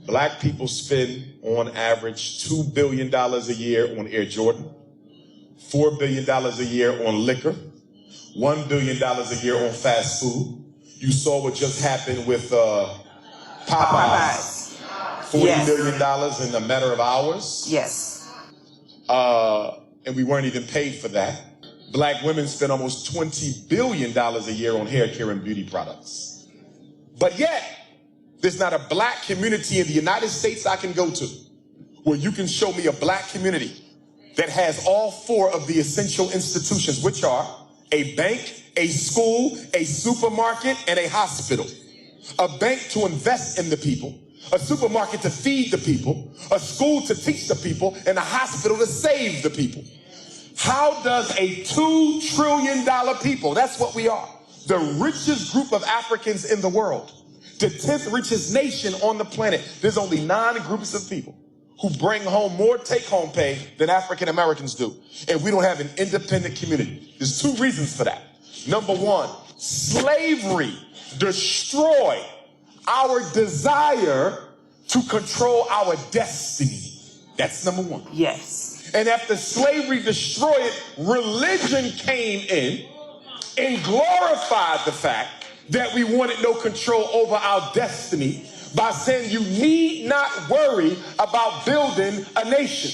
Black people spend on average $2 billion a year on Air Jordan, $4 billion a year on liquor, $1 billion a year on fast food. You saw what just happened with Popeyes. $40 million in a matter of hours. Yes. And we weren't even paid for that. Black women spend almost $20 billion a year on hair care and beauty products. But yet, there's not a black community in the United States I can go to where you can show me a black community that has all four of the essential institutions, which are a bank, a school, a supermarket, and a hospital. A bank to invest in the people, a supermarket to feed the people, a school to teach the people, and a hospital to save the people. How does a $2 trillion people, that's what we are, the richest group of Africans in the world, the 10th richest nation on the planet, there's only 9 groups of people who bring home more take-home pay than African Americans do. And we don't have an independent community. There's 2 reasons for that. Number 1, slavery destroyed our desire to control our destiny. That's number 1. Yes. And after slavery destroyed it, religion came in and glorified the fact that we wanted no control over our destiny by saying you need not worry about building a nation.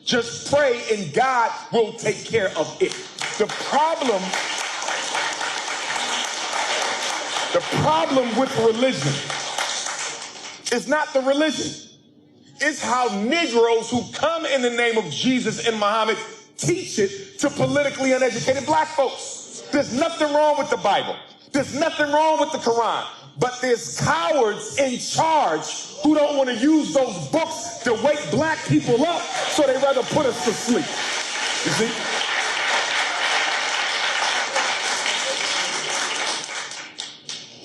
Just pray and God will take care of it. The problem with religion is not the religion. It's how Negroes who come in the name of Jesus and Muhammad teach it to politically uneducated black folks. There's nothing wrong with the Bible. There's nothing wrong with the Quran. But there's cowards in charge who don't want to use those books to wake black people up, so they rather put us to sleep. You see?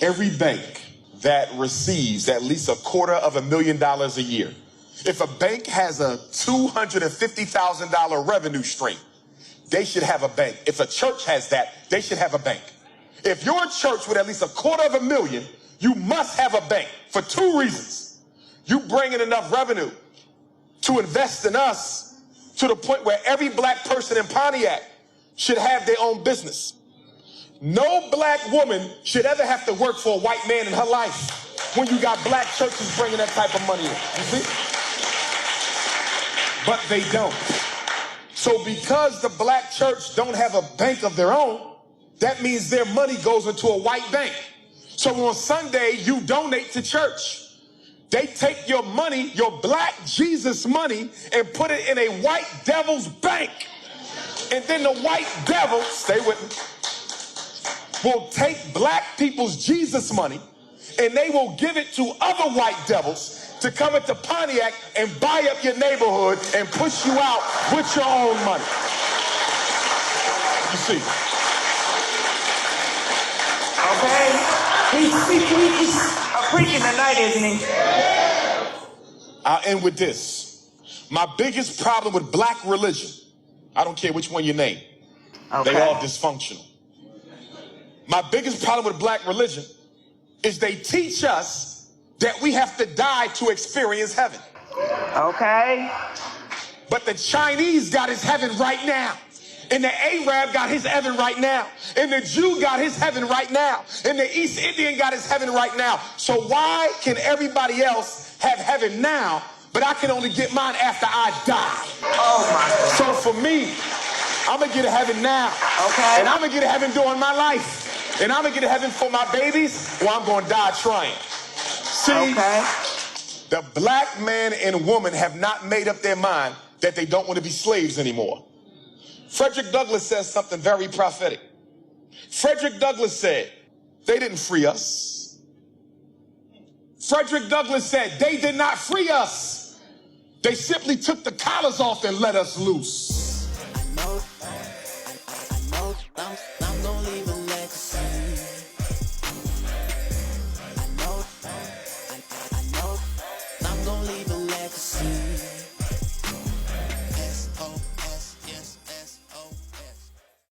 Every bank that receives at least $250,000 a year, if a bank has a $250,000 revenue stream, they should have a bank. If a church has that, they should have a bank. If you're a church with at least $250,000, you must have a bank for 2 reasons. You bring in enough revenue to invest in us to the point where every black person in Pontiac should have their own business. No black woman should ever have to work for a white man in her life when you got black churches bringing that type of money in. You see? But they don't. So because the black church don't have a bank of their own, that means their money goes into a white bank. So on Sunday, you donate to church. They take your money, your black Jesus money, and put it in a white devil's bank. And then the white devil, stay with me, will take black people's Jesus money, and they will give it to other white devils to come into Pontiac and buy up your neighborhood and push you out with your own money. You see? Okay. He's preaching tonight, isn't he? I'll end with this. My biggest problem with black religion, I don't care which one you name, okay, they all dysfunctional. My biggest problem with black religion is they teach us that we have to die to experience heaven. Okay. But the Chinese got his heaven right now. And the Arab got his heaven right now. And the Jew got his heaven right now. And the East Indian got his heaven right now. So why can everybody else have heaven now, but I can only get mine after I die? Oh my God. So for me, I'm going to get to heaven now. Okay. And I'm going to get to heaven during my life. And I'm going to get to heaven for my babies, or I'm going to die trying. See, okay, the black man and woman have not made up their mind that they don't want to be slaves anymore. Frederick Douglass says something very prophetic. Frederick Douglass said, they didn't free us. Frederick Douglass said, they did not free us. They simply took the collars off and let us loose. I know.